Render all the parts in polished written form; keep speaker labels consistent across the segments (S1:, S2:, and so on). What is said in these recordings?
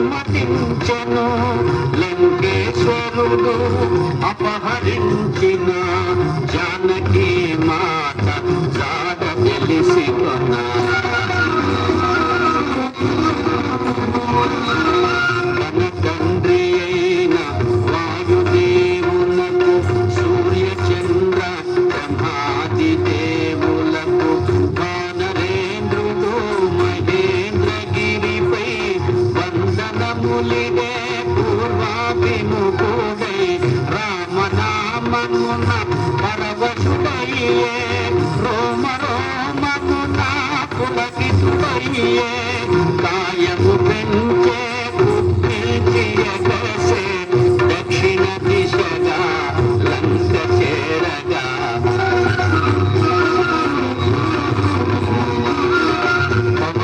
S1: సమ్మతించెను. లంకేశ్వరుడు అపహరించిన జానకి మాత జాడ తెలిసి కొన్నా. తన తండ్రి అయిన వాయుదేవులకు సూర్య చంద్ర బ్రహ్మాది దేవులకు వానరేంద్రుడు మహేంద్రగిరిపై వందనములిడే పూర్వాభిముఖుడై రామనామమున పరవశుడయ్యే రోమ రోమమున పులకితుడయ్యే కాయము పెంచే పుట్టించియగసే దక్షిణ దిశగా లంక చేరగా.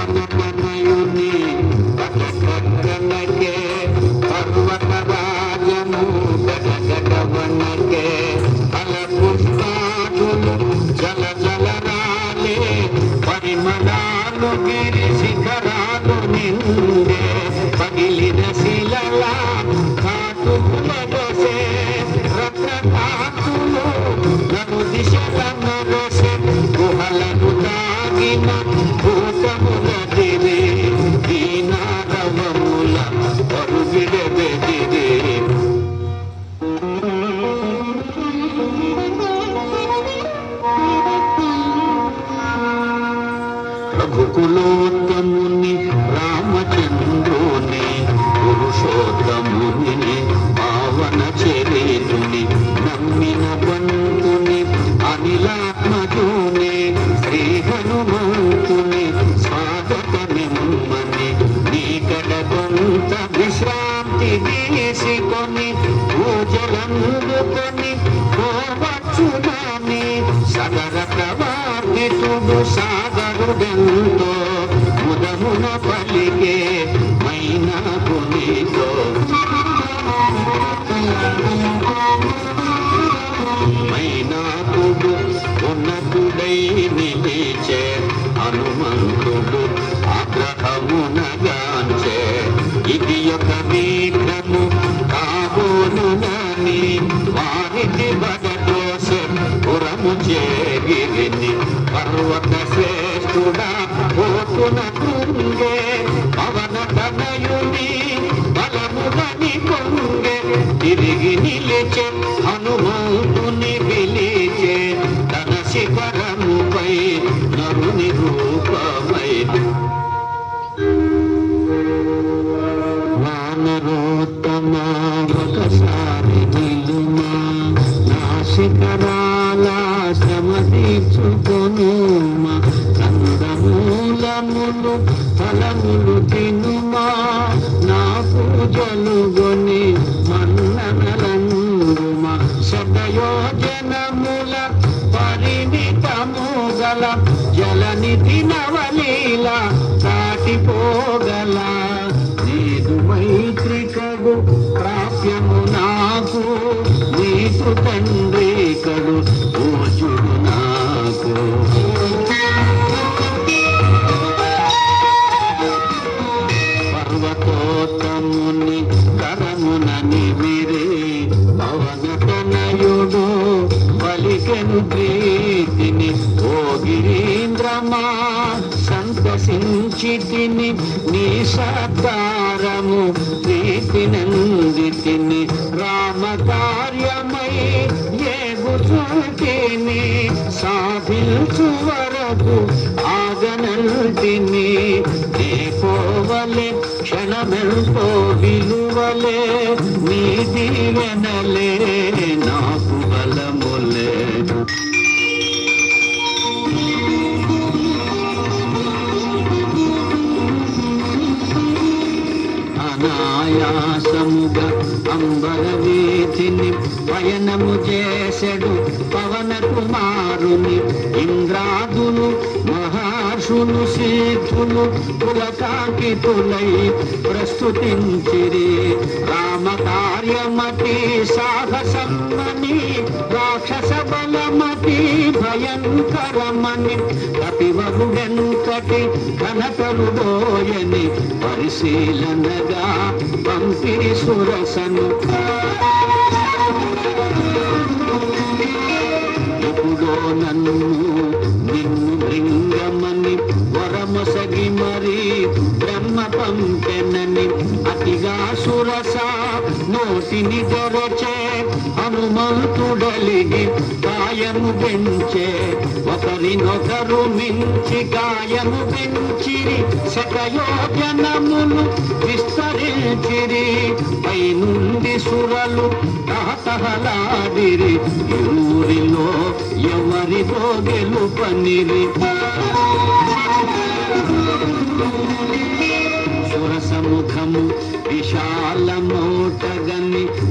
S1: పవనతనయుని పదకక్కనకే పర్వత రాజము గగగవనకే ఫల పుష్పాదులు జల జల రాలే పరిమళాలు గిరి శిఖరాలు నిండే పగిలిన శిలల కాటుకులగసే రత్నకాంతులు నలు దిశల నరసే గుహలను తాగిన భూతముల దిరే దీనారవముల పరుగిడబెదిరే. రఘుకులోత్తముని రామచంద్రుని పురుషోత్తముని పావన చరితుని నమ్మిన బంధుని అనిలాత్మజుని శ్రీ హనుమంతుని స్వాగతమిమ్మని నీకడ కొంత విశ్రాంతి తీసుకొని పూజలందుకొని పోవచ్చునని సగర ప్రవర్తితుడు సాగరుడెంతో ముదమున పలికే మైనాకునితో. మైనాకుడు ఉన్నతుడై నిలిచే హనుమంతుడు ఆగ్రహమునగాంచే ఇది ఒక విఘ్నము కాబోనునని వారికి బగదోసె పురము చేగిరిని పర్వత శ్రేష్ఠుడా పోతున కృంగే పవన తనయుని బలముగని కొంగే తిరిగి నిలిచే హనుమంతుని పిలిచే తన శిఖరముపై నరుని రూపమై. వానరోత్తమ ఒకసారి నిలుమా నా శిఖరాల శ్రమ తీర్చుకొనుమా కందమూలములు ఫలములు తినుమా నా పూజలు గొని మన్ననలందుమా శతయోజనముల పరిమితము గల జలనిధి నవలీల దాటిపోగల నీదు మైత్రికడు ప్రాప్యము నాకు నీకు తండ్రి కడు పూజుడు నాకు. పర్వతోత్తముని కరమున నిమిరే పవన తనయుడు పలికెను ప్రీతిని ఓ గిరీంద్రమా సంతసించితిని నీ సత్కారము ప్రీతినందితిని రామ కార్యమై ఏగుచుతిని సాధించు వరకు ఆగనంటిని దీపోవలే క్షణమెంతో విలువలే నీ దీవెనలే నాకు బలములే. అనాయాసముగా అంబర వీధిని పయనము చేసెడు పవన కుమారుని ఇంద్రాదులు మహర్షులు సిద్ధులు పులకాంకితులై ప్రస్తుతించిరి రామ కార్యమతి సాహసమని రాక్షస బలమతి భయంకరమని కపివరుడెంత ఎంతటి ఘనతరుడోయని పరిశీలనగా పంపిరి సురసను. ఎప్పుడో నన్ను నిన్ను భృంగమని వరమొసగి మరి బ్రహ్మ పంపెనని అతిగా సురస నోటిని తెరచే హనుమంతుడలిగి గాయము పెంచే. ఒకరినొకరు మించి గాయము పెంచిరి శతయోజనములు విస్తరించిరి. పైనుండి సురలు తహతహలాడిరి ఊరిలో ఎవరిదో గెలుపనిరి. సురసముఖము విశాలమోటగని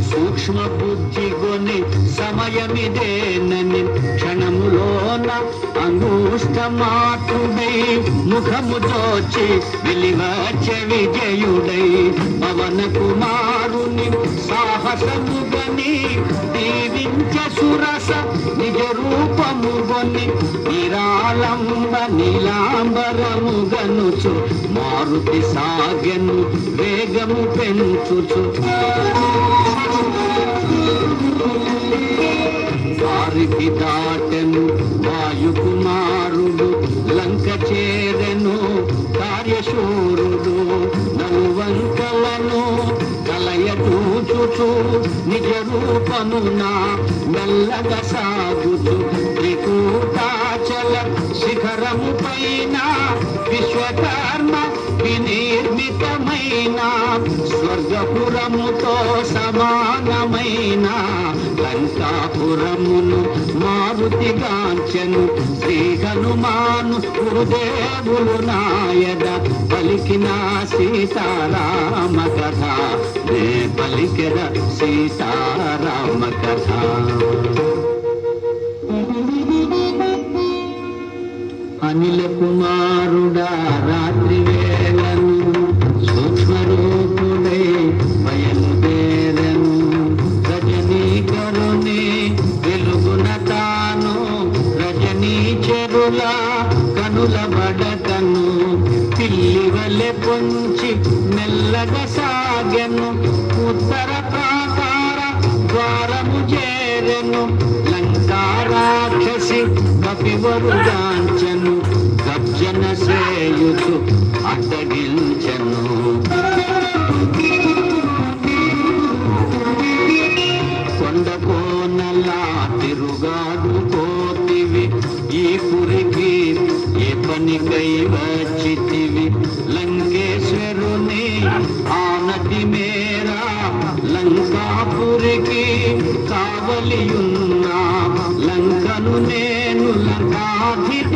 S1: సూక్ష్మ బుద్ధిగొని సమయమిదేనని క్షణములోన అంగుష్టమాటుడై ముఖము దోచి వెలివచ్చే విజయుడై పవన కుమారుని సాహసముగని దీవించ సురస నిజ రూపముగొని నిరాళంబ నీలాంబరముగనుచు మారుతి సాగెను వేగము పెంచుచు. వారికి దాటెను వాయుకుమారుడు లంక చేరెను కార్యశూరుడు. నలువంకలను కలయటూచుచు నిజ రూపమున మెల్లగా సాగుచు. త్రికూటాచల శిఖరము పైన విశ్వకర్మ వినిర్మితమైన స్వర్గపురముతో సమానమైన లంకాపురమును మారుతిగాంచెను. శ్రీ హనుమాను గురుదేవులు నాయద పలికిన సీతారామ కథ నే పలికెద సీతారామ కథ. అనిల కుమారుడా రాత్రి వేళను సూక్ష్మరూపుడై బయలుదేరను. రజనీకరుని వెలుగున తాను రజనీచరుల కనుల బడకను. పిల్లి వలె పొంచి మెల్లగా సాగెను. ఉత్తర ప్రాకార ద్వారము చేరెను. లంకా రాక్షసి కపివరుగాంచెను. గర్జన సేయుచు అడ్డగించెను. కొండ కోనలా తిరుగాడు పోతివి ఈ పురికి ఏ పనికై వచ్చితివి. లంకేశ్వరుని ఆనతి మేరా లంకాపురికి కావలియున్నా. లంకను నేను లంకాధిదేవతను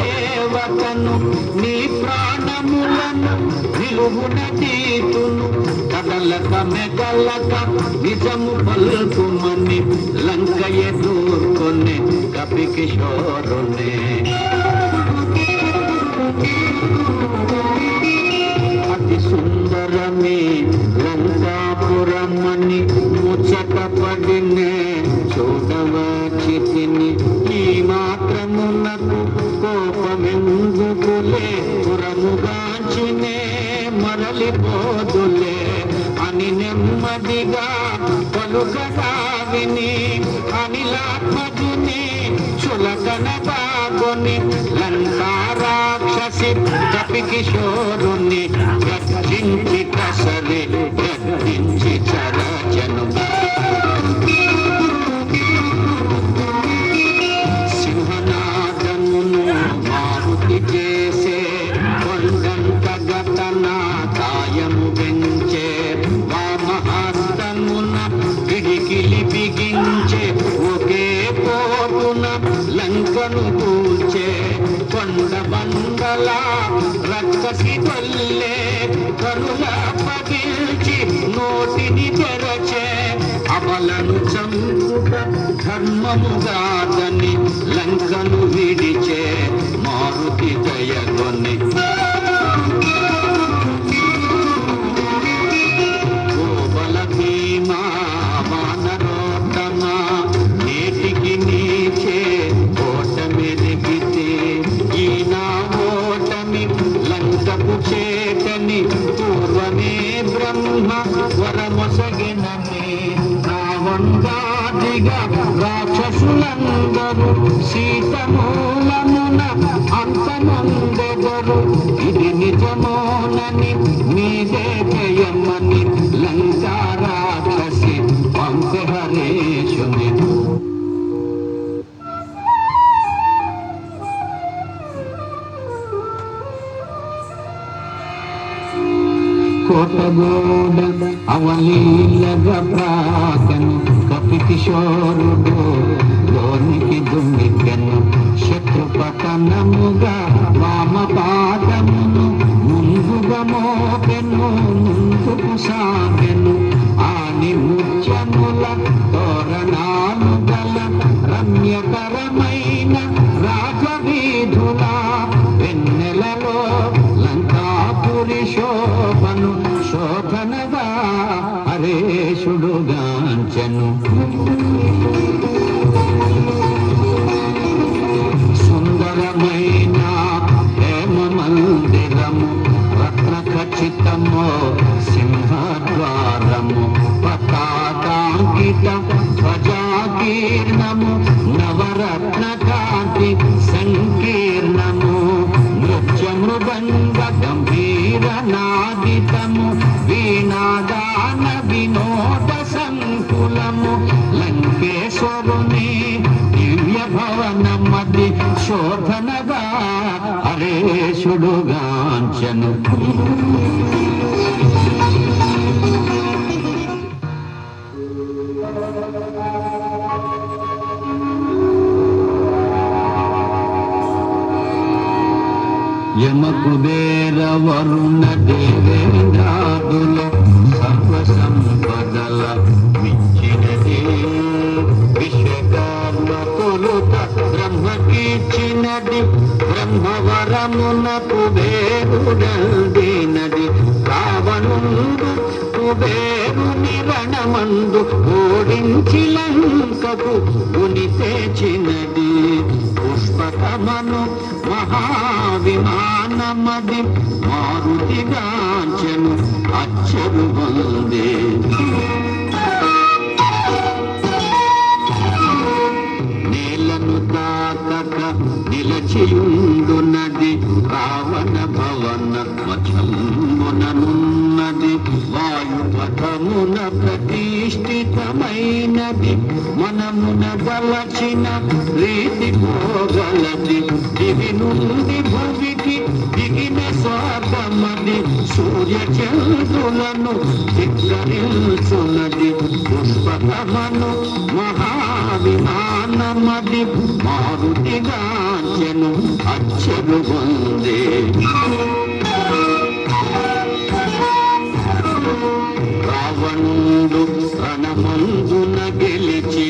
S1: నీ ప్రాణములను విలువున తీతును. కదలక మెదలక నిజము పలుకుమని లంక ఎదుర్కొనే కపి కిషోరునే. అతి సుందరమే లంకాపురమని ముచ్చట పడినే చూడవచ్చితిని. ఈ మాత్రమునకు కోపమెందుకులే పురముగాంచినే మరలిపోదులే అని నెమ్మదిగా పలుకగా విని అనిలాత్మజుని చులకన బాగొని లంకా రాక్షసి కపి కిషోరుని గర్జించి కసరి గర్జించి చరచను. సింహనాదమును మారుతి చేసే కొండంత గతన కాయము పెంచే. వామహస్తమున పిడికిలి బిగించే ఒకే పోటున లంకను కూల్చే. కొండ బండల రక్కసి కొల్లే కరుల పగిల్చి నోటిని తెరచే. అబలను చంపుట ధర్మముగాదని లంకను విడిచే మారుతి దయగొని. గోబల భీమా వానరోత్తమ నేటికి నీచే ఓటమి దిగితే. ఈ నా ఓటమి మాదిగా రాక్షసులందరూ సీత మూలమున అంతమందెదరు. ఇది నిజమోనని మీదే జయమని లంకా రాక్షసి పంపె హరేశుని. కోటగోడ అవలీలగా ప్రాకను కపి కిశోరుడు లోనికి దుమ్మికెను. శత్రుపతనముగా వామపాదమును ముందుగా మోపెను, ముందుకు సాగెను. ఆని ముత్యముల తోరణాలు గల రమ్యకరమైన రాజవీధుల వెన్నెలలో లంకాపురి శోభను శోభనగా హరేశుడుగాంచెను. సుందరమైన హేమ మందిరము రత్న ఖచ్చితము సింహద్వారము పతాకాంకిత ధ్వజాకీర్ణము నవరత్న కాంతి సంకీర్ణము. నృత్య మృదంగ గంభీర నాదితము వీణాదాన వినోద సంకులము. లంకేశ్వరుని దివ్య భవనమది శోభనగా హరేశుడుగాంచెను. యమ కుబేర వరుణ దేవేంద్రాదుల సర్వ సంపదల మించినది. విశ్వకర్మ తొలుత బ్రహ్మకీర్చినది. బ్రహ్మవరమున కుబేరుడందినది. రావణుండు కుబేరుని రణమందు ఓడించి లంకకు గుని తెచ్చినది. పుష్పకమను మహావిమానమది మారుతిగాంచెను అచ్చరు వందే. నేలను తాకక నిలచియుండునది. రావణ భవన మఠముననున్నది. వాయుపథమున ప్రతిష్ఠితమైనది. మనమున గలచిన రీతి పోగలది. దివి నుండి భూమికి దిగిన స్వార్థమది. సూర్య చంద్రులను ధిక్కరించున్నది. పుష్పకమను మహావిమానమది మారుతిగాంచెను అచ్చరు వందే. రావణుడు రణమందున గెలిచి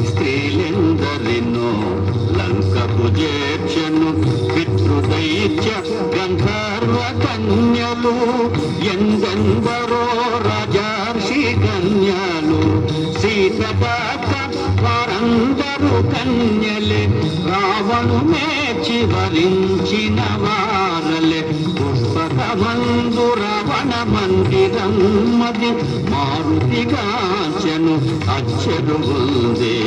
S1: స్త్రీలెందరినో లంకకు చేర్చెను. పితృదైత్య గంధర్వ కన్యలు ఎందెందరో రాజర్షి కన్యలు. సీతదాత వారందరూ కన్యలే. రావణు మేచి వరించిన వారలే. పుష్పకమందు రావణ మందిరం మది మారుతిగాంచెను అచ్చరు వందే.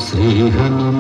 S1: శ్రీ హనుమ